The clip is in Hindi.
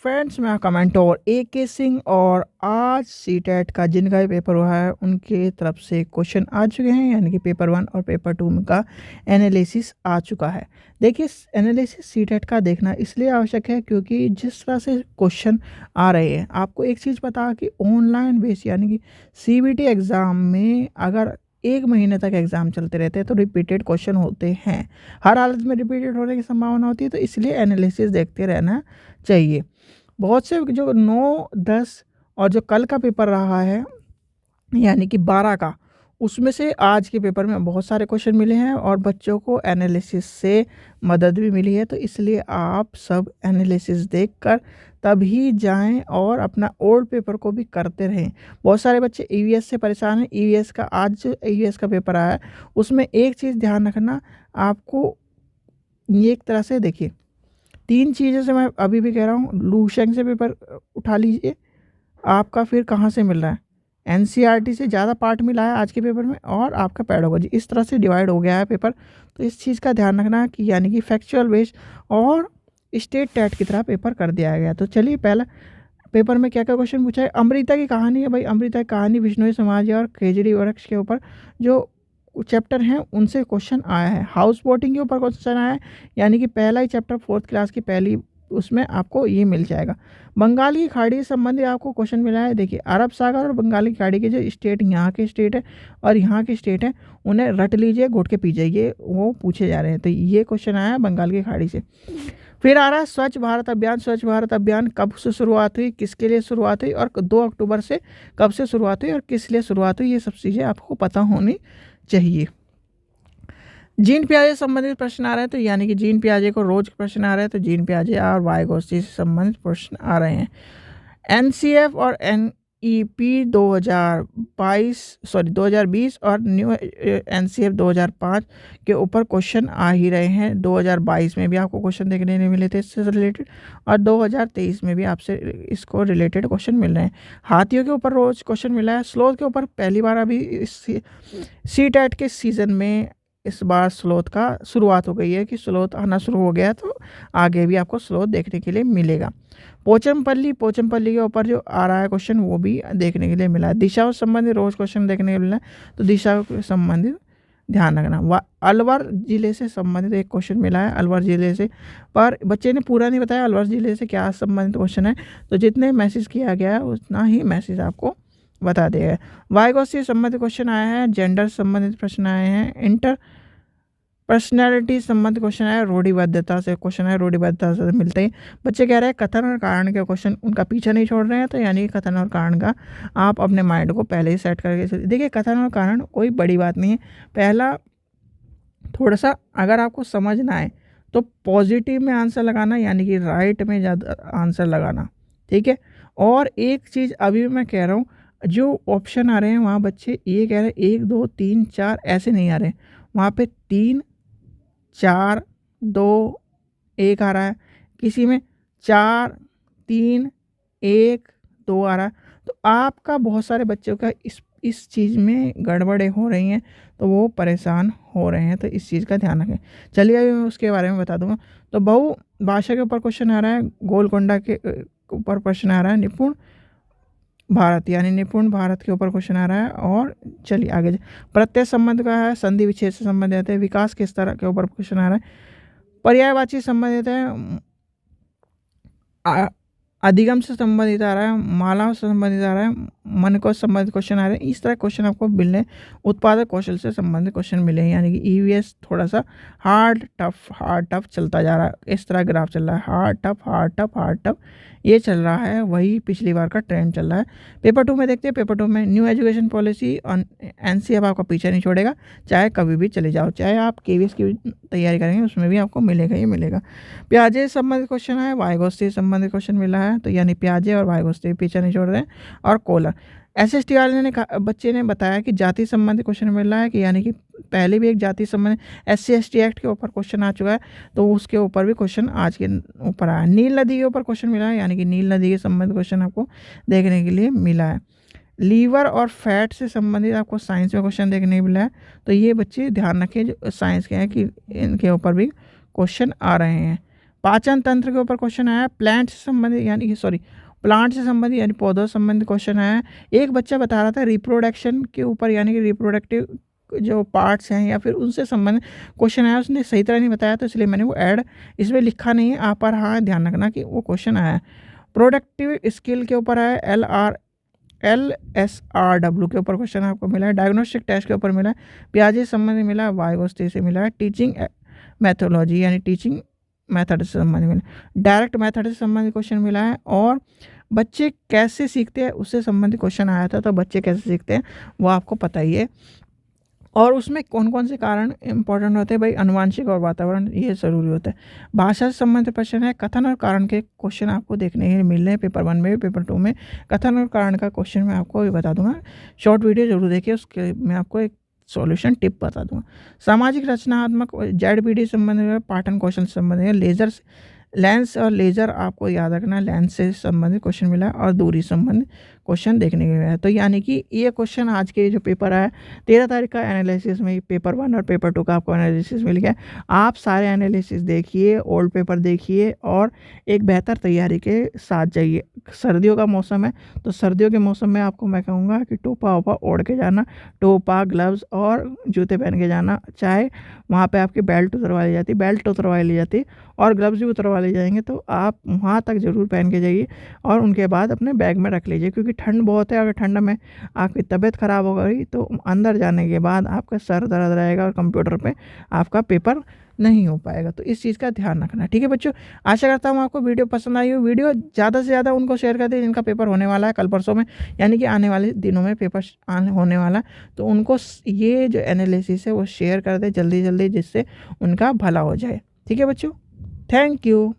फ्रेंड्स, मैं कमेंट और AK सिंह और आज सीटेट का जिनका भी पेपर हुआ है उनके तरफ से क्वेश्चन आ चुके हैं, यानी कि पेपर 1 और पेपर 2 का एनालिसिस आ चुका है। देखिए, एनालिसिस सीटेट का देखना इसलिए आवश्यक है क्योंकि जिस तरह से क्वेश्चन आ रहे हैं, आपको एक चीज़ पता कि ऑनलाइन बेस यानी कि CBT एग्ज़ाम में अगर 1 महीने तक एग्ज़ाम चलते रहते हैं तो रिपीटेड क्वेश्चन होते हैं। हर हालत में रिपीटेड होने की संभावना होती है, तो इसलिए एनालिसिस देखते रहना चाहिए। बहुत से जो 9, 10 और जो कल का पेपर रहा है यानी कि 12 का, उसमें से आज के पेपर में बहुत सारे क्वेश्चन मिले हैं और बच्चों को एनालिसिस से मदद भी मिली है। तो इसलिए आप सब एनालिसिस देखकर तभी जाएं और अपना ओल्ड पेपर को भी करते रहें। बहुत सारे बच्चे EVS से परेशान हैं। EVS का आज जो EVS का पेपर आया है उसमें एक चीज़ ध्यान रखना, आपको ये एक तरह से देखिए 3 चीज़ों से मैं अभी भी कह रहा हूँ, लूसेंट से पेपर उठा लीजिए, आपका फिर कहाँ से मिल रहा है, NCERT से ज़्यादा पार्ट मिला है आज के पेपर में, और आपका पेडागोजी, इस तरह से डिवाइड हो गया है पेपर। तो इस चीज़ का ध्यान रखना कि यानी कि फैक्चुअल बेस्ड और स्टेट टेट की तरह पेपर कर दिया गया। तो चलिए, पहला पेपर में क्या क्या क्वेश्चन पूछा है। अमृता की कहानी है भाई, अमृता की कहानी बिश्नोई समाज और खेजड़ी वृक्ष के ऊपर जो चैप्टर हैं उनसे क्वेश्चन आया है। हाउस बोटिंग के ऊपर क्वेश्चन आया है, यानी कि पहला ही चैप्टर 4th क्लास की पहली उसमें आपको ये मिल जाएगा। बंगाल की खाड़ी से संबंधित आपको क्वेश्चन मिला है। देखिए, अरब सागर और बंगाल की खाड़ी के जो स्टेट यहाँ के स्टेट है और यहाँ के स्टेट है, उन्हें रट लीजिए, घोट के पी जाइए, वो पूछे जा रहे हैं। तो ये क्वेश्चन आया है बंगाल की खाड़ी से। फिर आ रहा है स्वच्छ भारत अभियान। स्वच्छ भारत अभियान कब से शुरुआत हुई, किसके लिए शुरुआत हुई, और 2 अक्टूबर से कब से शुरुआत हुई और किस लिए शुरुआत हुई, ये सब चीज़ें आपको पता होनी चाहिए। जीन पियाजे से संबंधित प्रश्न आ रहे हैं, तो यानी कि जीन पियाजे को रोज प्रश्न आ रहे हैं, तो जीन पियाजे और वाइगोत्स्की से संबंधित प्रश्न आ रहे हैं। NCF और NEP 2020 और न्यू NCF 2005 के ऊपर क्वेश्चन आ ही रहे हैं। 2022 में भी आपको क्वेश्चन देखने नहीं मिले थे इससे रिलेटेड, और 2023 में भी आपसे इसको रिलेटेड क्वेश्चन मिल रहे हैं। हाथियों के ऊपर रोज क्वेश्चन मिला है। स्लोथ के ऊपर पहली बार अभी सीटेट के सीज़न में इस बार स्लोथ का शुरुआत हो गई है कि स्लोथ आना शुरू हो गया है, तो आगे भी आपको स्लोथ देखने के लिए मिलेगा। पोचमपल्ली के ऊपर जो आ रहा है क्वेश्चन वो भी देखने के लिए मिला है। दिशा से संबंधित रोज क्वेश्चन देखने के लिए मिला है, तो दिशा से संबंधित ध्यान रखना। अलवर जिले से संबंधित एक क्वेश्चन मिला है, अलवर जिले से, पर बच्चे ने पूरा नहीं बताया अलवर जिले से क्या संबंधित क्वेश्चन है, तो जितने मैसेज किया गया है उतना ही मैसेज आपको बता देगा। वाइगोत्स्की से संबंधित क्वेश्चन आया है, जेंडर संबंधित प्रश्न आए हैं, इंटर पर्सनैलिटी संबंधित क्वेश्चन आया, रूढ़िबद्धता से क्वेश्चन है, रूढ़िबद्धता से मिलते ही बच्चे कह रहे हैं कथन और कारण के क्वेश्चन उनका पीछे नहीं छोड़ रहे हैं, तो यानी कथन और कारण का आप अपने माइंड को पहले ही सेट करके देखिए। कथन और कारण कोई बड़ी बात नहीं है। पहला थोड़ा सा अगर आपको समझ ना आए तो पॉजिटिव में आंसर लगाना, यानी कि राइट में ज़्यादा आंसर लगाना, ठीक है। और एक चीज़ अभी मैं कह रहा हूँ, जो ऑप्शन आ रहे हैं वहाँ बच्चे ये कह रहे हैं 1 2 3 4 ऐसे नहीं आ रहे, वहाँ पे 3 4 2 1 आ रहा है, किसी में 4 3 1 2 आ रहा है। तो आपका बहुत सारे बच्चों का इस चीज़ में गड़बड़े हो रही हैं, तो वो परेशान हो रहे हैं, तो इस चीज़ का ध्यान रखें। चलिए अभी मैं उसके बारे में बता दूंगा। तो बहु भाषा के ऊपर क्वेश्चन आ रहा है, गोलकोंडा के ऊपर प्रश्न आ रहा है, निपुण भारत यानी निपुण भारत के ऊपर क्वेश्चन आ रहा है। और चलिए आगे, प्रत्यय संबंध का है, संधि विच्छेद से संबंधित है, विकास किस तरह के ऊपर क्वेश्चन आ रहा है, पर्यायवाची संबंधित है, अधिगम से संबंधित आ रहा है, मालाओं से संबंधित आ रहा है, मन को संबंधित क्वेश्चन आ रहे हैं। इस तरह क्वेश्चन आपको मिलने, उत्पादक कौशल से संबंधित क्वेश्चन मिले हैं, यानी कि EVS थोड़ा सा हार्ड टफ चलता जा रहा है। इस तरह ग्राफ चल रहा है, हार्ड टफ ये चल रहा है, वही पिछली बार का ट्रेंड चल रहा है। पेपर 2 में देखते हैं। पेपर 2 में न्यू एजुकेशन पॉलिसी और NCF आपका पीछे नहीं छोड़ेगा, चाहे कभी भी चले जाओ, चाहे आप KVS की तैयारी करेंगे उसमें भी आपको मिलेगा ही मिलेगा। प्याजे से संबंधित क्वेश्चन है, वाइगोत्स्की से संबंधित क्वेश्चन मिला है, तो यानी प्याजे और वाइगोत्स्की पीछे नहीं छोड़ रहे हैं। और कोलर SST वाले ने बच्चे ने बताया कि जाति संबंधित क्वेश्चन मिल रहा है, कि यानी कि पहले भी एक जाति संबंधित SC/ST एक्ट के ऊपर क्वेश्चन आ चुका है, तो उसके ऊपर भी क्वेश्चन आज के ऊपर आया। नील नदी के ऊपर क्वेश्चन मिला है, यानी कि नील नदी के संबंधित क्वेश्चन आपको देखने के लिए मिला है। लीवर और फैट से संबंधित आपको साइंस में क्वेश्चन देखने को मिला है, तो ये बच्चे ध्यान रखें जो साइंस के हैं कि इनके ऊपर भी क्वेश्चन आ रहे हैं। पाचन तंत्र के ऊपर क्वेश्चन आया है। प्लांट से संबंधित यानी कि प्लांट से संबंधित यानी पौधों से संबंधित क्वेश्चन आया है। एक बच्चा बता रहा था रिप्रोडक्शन के ऊपर यानी कि रिप्रोडक्टिव जो पार्ट्स हैं या फिर उनसे संबंधित क्वेश्चन आया, उसने सही तरह नहीं बताया तो इसलिए मैंने वो ऐड इसमें लिखा नहीं है। आप पर हाँ ध्यान रखना कि वो क्वेश्चन आया है। प्रोडक्टिव स्किल के ऊपर आया LSRW के ऊपर क्वेश्चन आपको मिला है। डायग्नोस्टिक टेस्ट के ऊपर मिला है। पियाजे से संबंधित मिला है। वाइगोस्टी से मिला है। टीचिंग मैथोलॉजी यानी टीचिंग मेथड से संबंधित मिला है। डायरेक्ट मेथड से संबंधित क्वेश्चन मिला है। और बच्चे कैसे सीखते हैं उससे संबंधित क्वेश्चन आया था, तो बच्चे कैसे सीखते हैं वो आपको पता ही है। और उसमें कौन कौन से कारण इंपॉर्टेंट होते हैं भाई, आनुवांशिक और वातावरण, ये ज़रूरी होता है। भाषा से संबंधित प्रश्न है। कथन और कारण के क्वेश्चन आपको देखने के मिल रहे हैं पेपर 1 में भी, पेपर 2 में कथन और कारण का क्वेश्चन मैं आपको भी बता दूंगा। शॉर्ट वीडियो जरूर देखिए, उसके मैं आपको एक सॉल्यूशन टिप बता दूंगा। सामाजिक रचनात्मक ZBD संबंधित है। पाठन कौशल से संबंधित है। लेजर लेंस और लेजर आपको याद रखना, लेंस से संबंधित क्वेश्चन मिला है और दूरी संबंधित क्वेश्चन देखने को मिला है। तो यानी कि ये क्वेश्चन आज के जो पेपर आया 13 तारीख का एनालिसिस में पेपर 1 और पेपर 2 का आपको एनालिसिस मिल गया। आप सारे एनालिसिस देखिए, ओल्ड पेपर देखिए और एक बेहतर तैयारी के साथ जाइए। सर्दियों का मौसम है तो सर्दियों के मौसम में आपको मैं कहूँगा कि टोपा वोपा ओढ़ के जाना, टोपा, ग्लव्स और जूते पहन के जाना। चाहे वहाँ पे आपकी बेल्ट उतरवा ली जाती, बेल्ट उतरवा ली जाती और ग्लव्स भी उतरवा ले जाएंगे, तो आप वहाँ तक ज़रूर पहन के जाइए और उनके बाद अपने बैग में रख लीजिए, क्योंकि ठंड बहुत है। अगर ठंड में आपकी तबीयत ख़राब हो गई तो अंदर जाने के बाद आपका सर दर्द रहेगा और कंप्यूटर पे आपका पेपर नहीं हो पाएगा। तो इस चीज़ का ध्यान रखना, ठीक है बच्चों। आशा करता हूँ आपको वीडियो पसंद आई हो। वीडियो ज़्यादा से ज़्यादा उनको शेयर कर दें जिनका पेपर होने वाला है कल परसों में, यानी कि आने वाले दिनों में पेपर होने वाला, तो उनको ये जो एनालिसिस है वो शेयर कर दें जल्दी जल्दी, जिससे उनका भला हो जाए। ठीक है बच्चों, थैंक यू।